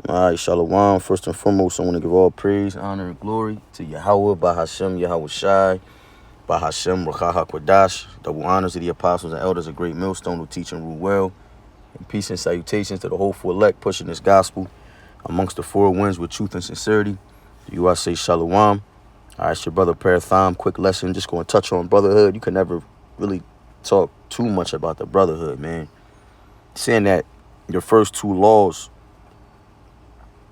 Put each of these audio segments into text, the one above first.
All right, Shalom. First and foremost, I want to give all praise, honor, and glory to Yahweh, Bahashem, Yahweh Shai, Bahashem, Rakah HaKodash. Double honors to the apostles and elders of Great Millstone who teach and rule well. And peace and salutations to the hopeful elect pushing this gospel amongst the four winds with truth and sincerity. To you I say Shalom. All right, it's your brother Paratham. Quick lesson, just going to touch on brotherhood. You can never really talk too much about the brotherhood, man. Saying that your first two laws,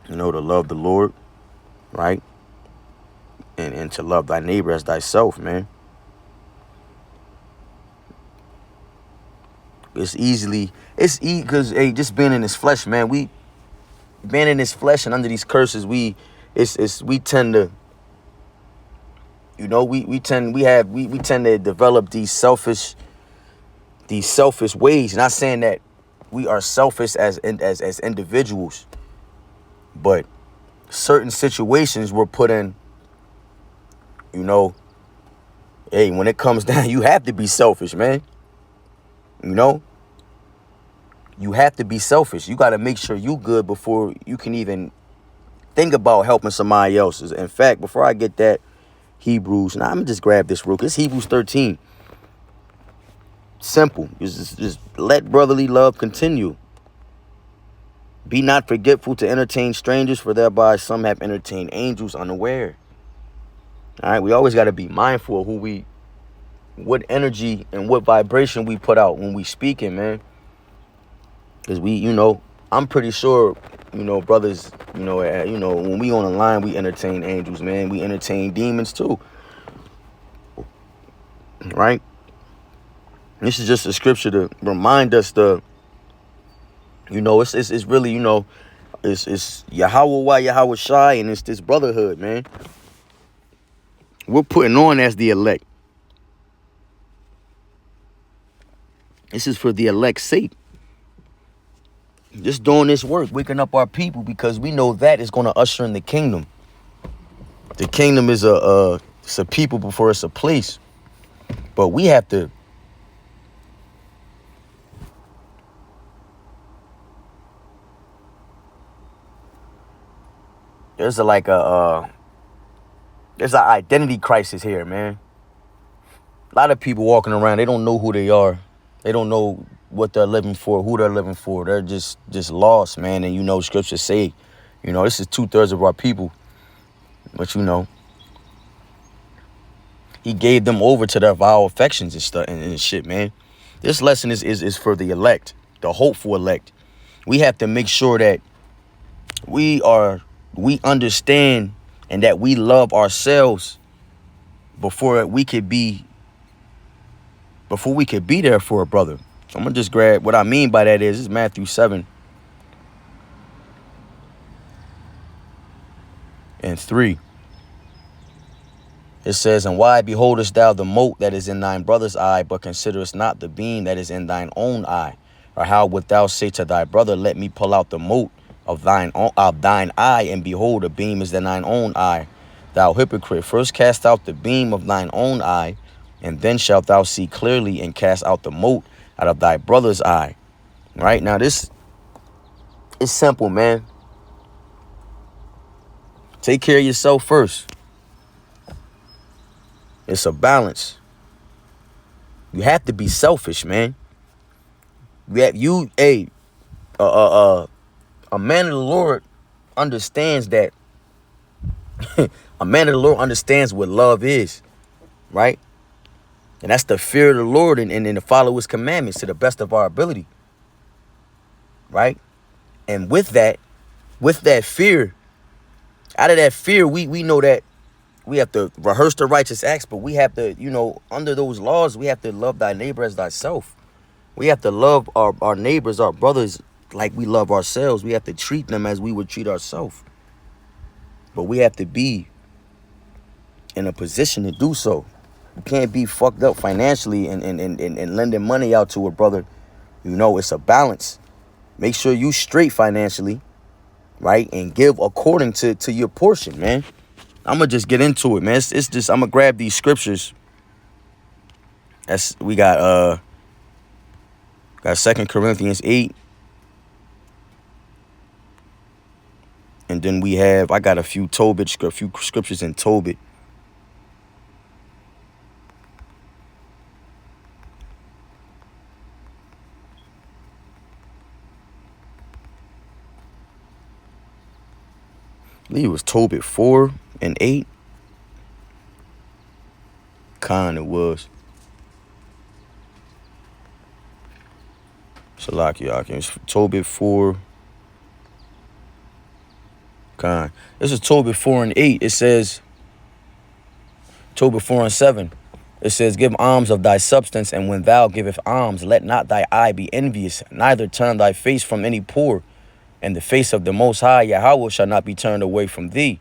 to love the Lord, right? And to love thy neighbor as thyself, man. It's easy because just being in this flesh, man. We being in this flesh and under these curses, we tend to, we tend to develop these selfish ways. Not saying that we are selfish as individuals, but certain situations we're put in. When it comes down, you have to be selfish, man. You have to be selfish. You got to make sure you good before you can even think about helping somebody else. In fact, before I get that, Hebrews, I'm going to just grab this real quick. It's Hebrews 13. Simple. Just let brotherly love continue. Be not forgetful to entertain strangers, for thereby some have entertained angels unaware. All right, we always got to be mindful of what energy and what vibration we put out when we speaking, man. Because I'm pretty sure, brothers, when we on the line, we entertain angels, man. We entertain demons too, right? This is just a scripture to remind us it's really, it's Yahweh, Yahweh Shai, and it's this brotherhood, man. We're putting on as the elect. This is for the elect's sake. Just doing this work, waking up our people, because we know that is going to usher in the kingdom. The kingdom is it's a people before it's a place. But we have to there's an identity crisis here, man. A lot of people walking around, they don't know who they are. They don't know what they're living for, who they're living for. They're just lost, man. And scriptures say, this is 2/3 of our people. But he gave them over to their vile affections and stuff and shit, man. This lesson is for the elect, the hopeful elect. We have to make sure that we understand and that we love ourselves before we could be there for a brother. So I'm gonna just grab what I mean by that is Matthew 7:3. It says, "And why beholdest thou the mote that is in thine brother's eye, but considerest not the beam that is in thine own eye? Or how wilt thou say to thy brother, let me pull out the mote of thine eye, and behold, a beam is in thine own eye? Thou hypocrite, first cast out the beam of thine own eye, and then shalt thou see clearly and cast out the mote out of thy brother's eye." Right? Now this is simple, man. Take care of yourself first. It's a balance. You have to be selfish, man. A man of the Lord understands that. A man of the Lord understands what love is, right? And that's the fear of the Lord and to follow his commandments to the best of our ability, right? And with that fear, out of that fear, we know that we have to rehearse the righteous acts, but we have to, under those laws, we have to love thy neighbor as thyself. We have to love our neighbors, our brothers, like we love ourselves. We have to treat them as we would treat ourselves. But we have to be in a position to do so. You can't be fucked up financially and lending money out to a brother. It's a balance. Make sure you straight financially, right? And give according to your portion, man. I'm going to just get into it, man. It's just, I'm going to grab these scriptures. We got 2 Corinthians 8. And then I got a few scriptures in Tobit. I believe it was Tobit 4 and 8. It was. Salakia, it's Tobit 4. This is Tobit 4 and 8. It says, Tobit 4 and 7. It says, give alms of thy substance, and when thou givest alms, let not thy eye be envious, neither turn thy face from any poor. And the face of the Most High, Yahweh, shall not be turned away from thee.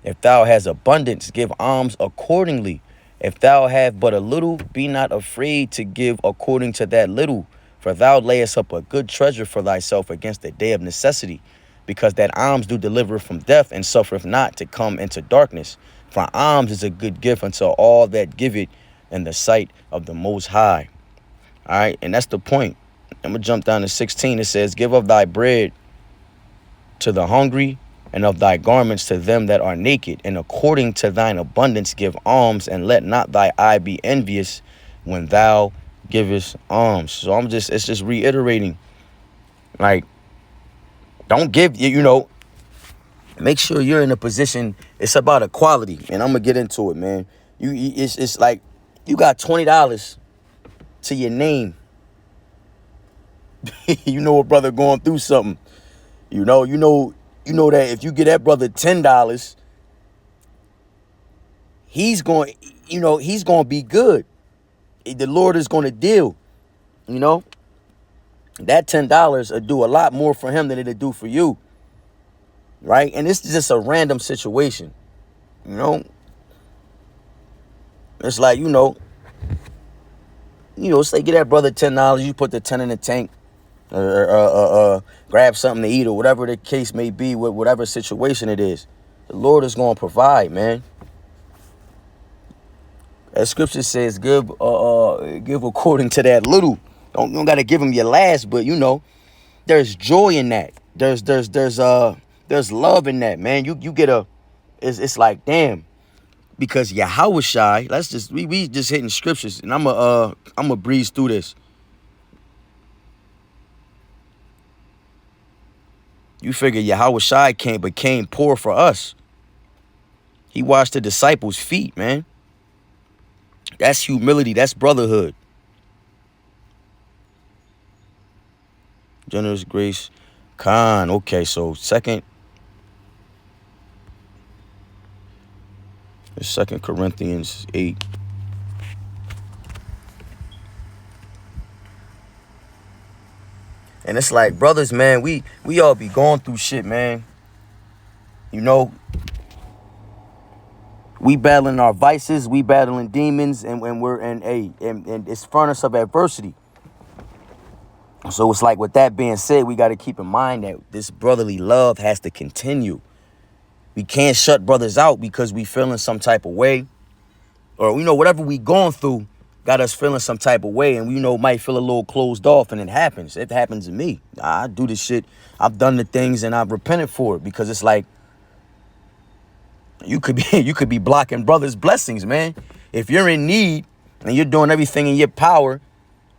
If thou hast abundance, give alms accordingly. If thou have but a little, be not afraid to give according to that little. For thou layest up a good treasure for thyself against the day of necessity. Because that alms do deliver from death, and suffereth not to come into darkness. For alms is a good gift unto all that give it in the sight of the Most High. All right, and that's the point. I'm going to jump down to 16. It says, give of thy bread to the hungry, and of thy garments to them that are naked, and according to thine abundance give alms, and let not thy eye be envious when thou givest alms. So it's just reiterating, like, don't give, make sure you're in a position. It's about equality, and I'm gonna get into it, man. It's like you got $20 to your name. You know a brother going through something. You know that if you get that brother $10, he's going to be good. The Lord is going to deal. That $10 will do a lot more for him than it'll do for you. Right? And this is just a random situation. It's like, say get that brother $10, you put the 10 in the tank. Grab something to eat, or whatever the case may be, with whatever situation it is. The Lord is going to provide, man. As scripture says, give according to that little. Don't got to give him your last, but there's joy in that. There's love in that, man. You get it's like, damn, because Yahushai, we just hitting scriptures, and I'm a breeze through this. You figure Yahushai became poor for us. He washed the disciples' feet, man. That's humility. That's brotherhood. Generous grace. Okay, so 2 Corinthians 8. And it's like, brothers, man, we all be going through shit, man. We battling our vices, we battling demons, and we're in and it's furnace of adversity. So it's like, with that being said, we got to keep in mind that this brotherly love has to continue. We can't shut brothers out because we feeling some type of way, or whatever we going through got us feeling some type of way, and we might feel a little closed off, and it happens. It happens to me. I do this shit. I've done the things, and I've repented for it, because it's like, you could be blocking brothers' blessings, man. If you're in need and you're doing everything in your power,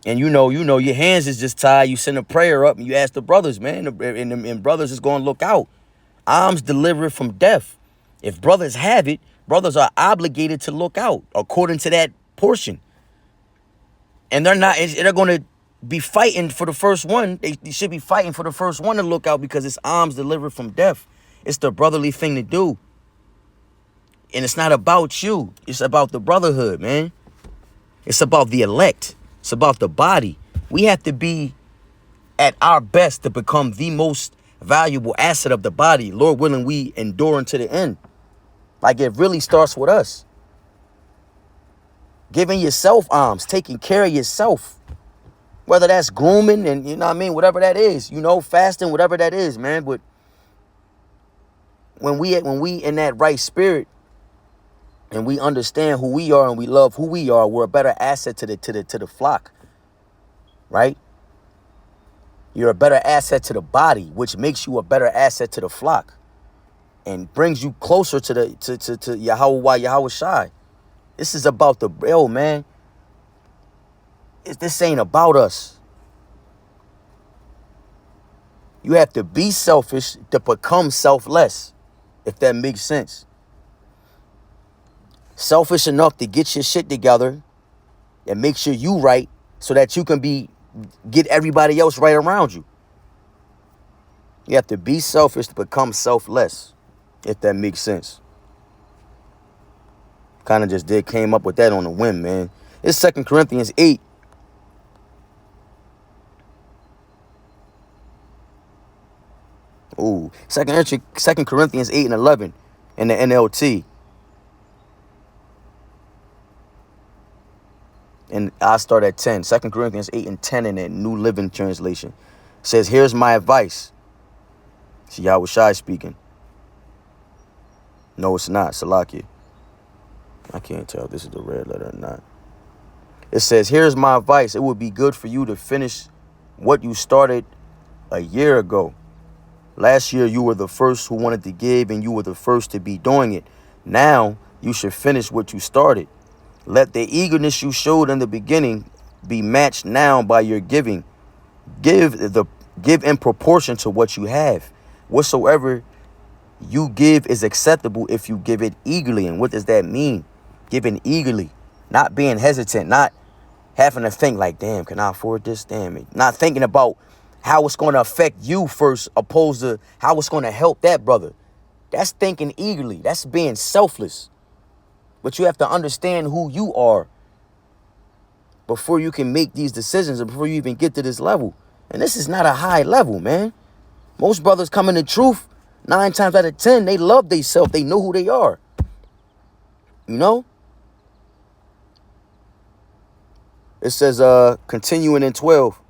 and your hands is just tied, you send a prayer up and you ask the brothers, man, and brothers is going to look out. Alms delivered from death. If brothers have it, brothers are obligated to look out according to that portion. And they're going to be fighting for the first one. They should be fighting for the first one to look out, because it's alms delivered from death. It's the brotherly thing to do. And it's not about you. It's about the brotherhood, man. It's about the elect. It's about the body. We have to be at our best to become the most valuable asset of the body. Lord willing, we endure unto the end. Like, it really starts with us. Giving yourself alms, taking care of yourself. Whether that's grooming and, whatever that is, fasting, whatever that is, man. But when we in that right spirit, and we understand who we are, and we love who we are, we're a better asset to the flock, right? You're a better asset to the body, which makes you a better asset to the flock. and brings you closer to the to Yahweh Shai. This is about the man. This ain't about us. You have to be selfish to become selfless, if that makes sense. Selfish enough to get your shit together and make sure you right so that you can get everybody else right around you. You have to be selfish to become selfless, if that makes sense. Kind of just came up with that on the whim, man. It's 2 Corinthians 8. Ooh, 2 Corinthians 8 and 11 in the NLT. And I start at 10. 2 Corinthians 8 and 10 in the New Living Translation. It says, here's my advice. See, Yahweh Shai speaking. No, it's not. Salakia. I can't tell if this is the red letter or not. It says, here's my advice. It would be good for you to finish what you started a year ago. Last year, you were the first who wanted to give, and you were the first to be doing it. Now, you should finish what you started. Let the eagerness you showed in the beginning be matched now by your giving. Give in proportion to what you have. Whatsoever you give is acceptable if you give it eagerly. And what does that mean? Giving eagerly, not being hesitant, not having to think like, damn, can I afford this? Damn, not thinking about how it's going to affect you first, opposed to how it's going to help that brother. That's thinking eagerly. That's being selfless. But you have to understand who you are before you can make these decisions and before you even get to this level. And this is not a high level, man. Most brothers come in the truth, 9 times out of 10, they love themselves. They know who they are. You know? It says, continuing in 12.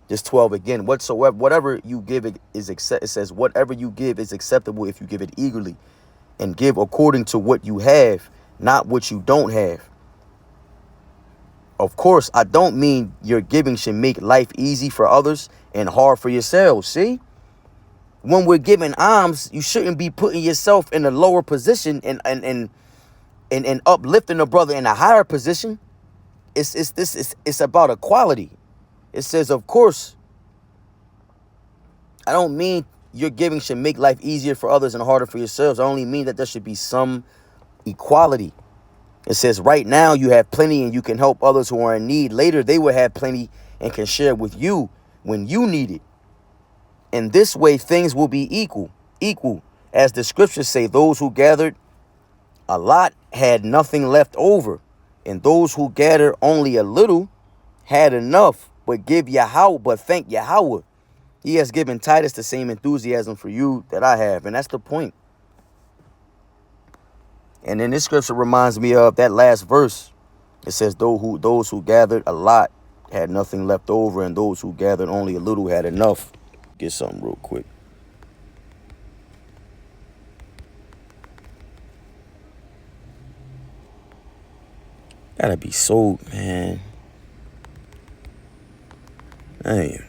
Just 12 again. Whatever you give it says, whatever you give is acceptable if you give it eagerly. And give according to what you have, not what you don't have. Of course, I don't mean your giving should make life easy for others and hard for yourselves. See? When we're giving alms, you shouldn't be putting yourself in a lower position and uplifting a brother in a higher position. It's about equality. It says, of course, I don't mean your giving should make life easier for others and harder for yourselves. I only mean that there should be some equality. It says right now you have plenty and you can help others who are in need. Later they will have plenty and can share with you when you need it. In this way, things will be equal. As the scriptures say, those who gathered a lot had nothing left over. And those who gathered only a little had enough. But thank Yahweh. He has given Titus the same enthusiasm for you that I have. And that's the point. And then this scripture reminds me of that last verse. It says, those who gathered a lot had nothing left over, and those who gathered only a little had enough. Get something real quick. Gotta be sold, man. Damn.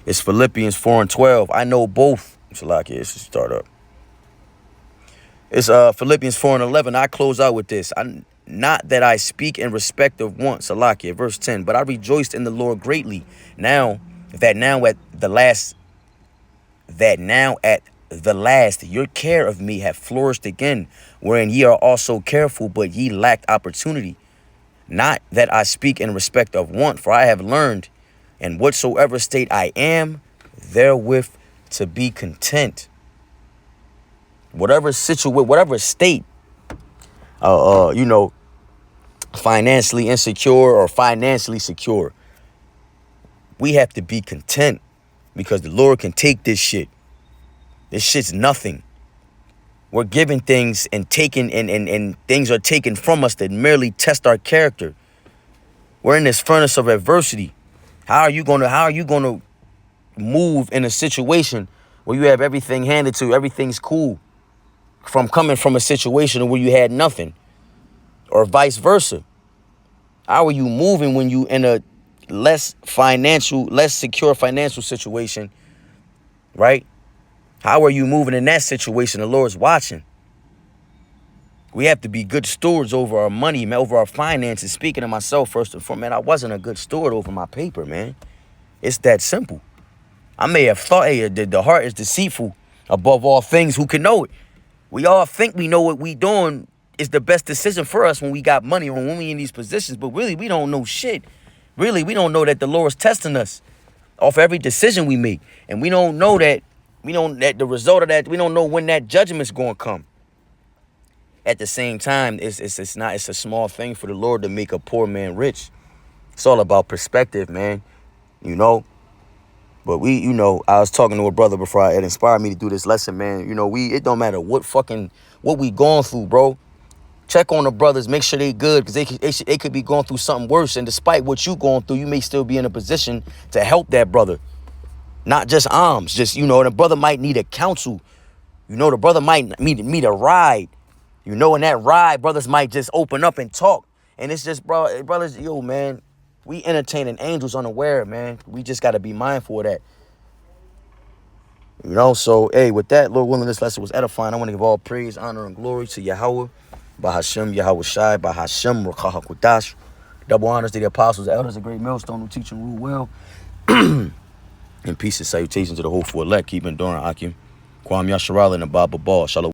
It's Philippians 4 and 12. I know both. It's a startup. It's Philippians 4 and 11. I close out with this. Not that I speak in respect of want, Salakia, verse 10, but I rejoiced in the Lord greatly. Now at the last, your care of me have flourished again, wherein ye are also careful, but ye lacked opportunity. Not that I speak in respect of want, for I have learned, in whatsoever state I am, therewith to be content. Whatever state, financially insecure or financially secure, we have to be content because the Lord can take this shit. This shit's nothing. We're given things and taken and things are taken from us that merely test our character. We're in this furnace of adversity. How are you gonna move in a situation where you have everything handed to you, everything's cool, from coming from a situation where you had nothing, or vice versa? How are you moving when you in a less secure financial situation, right? How are you moving in that situation? The Lord's watching. We have to be good stewards over our money, man, over our finances. Speaking of myself, first and foremost, man, I wasn't a good steward over my paper, man. It's that simple. I may have thought, hey, the heart is deceitful above all things. Who can know it? We all think we know what we doing is the best decision for us when we got money or when we in these positions. But really, we don't know shit. Really, we don't know that the Lord's testing us off every decision we make. And we don't know that, that the result of that, we don't know when that judgment's going to come. At the same time, it's a small thing for the Lord to make a poor man rich. It's all about perspective, man. You know. But I was talking to a brother before it inspired me to do this lesson, man. It don't matter what we going through, bro. Check on the brothers, make sure they good, because they could be going through something worse. And despite what you going through, you may still be in a position to help that brother. Not just arms, the brother might need a counsel. The brother might need a ride. In that ride, brothers might just open up and talk. And it's just, brothers, man, we entertaining angels unaware, man. We just got to be mindful of that. So, hey, with that, Lord willing, this lesson was edifying. I want to give all praise, honor, and glory to Yahweh, Bahashem, Yahweh Shai, Bahashem, Rakah HaKodash. Double honors to the apostles, the elders, a great millstone who teach and rule well. And peace and salutation to the hopeful elect. Keep enduring, Akim. Kwam Yasharal and the Baba Ball. Shalom.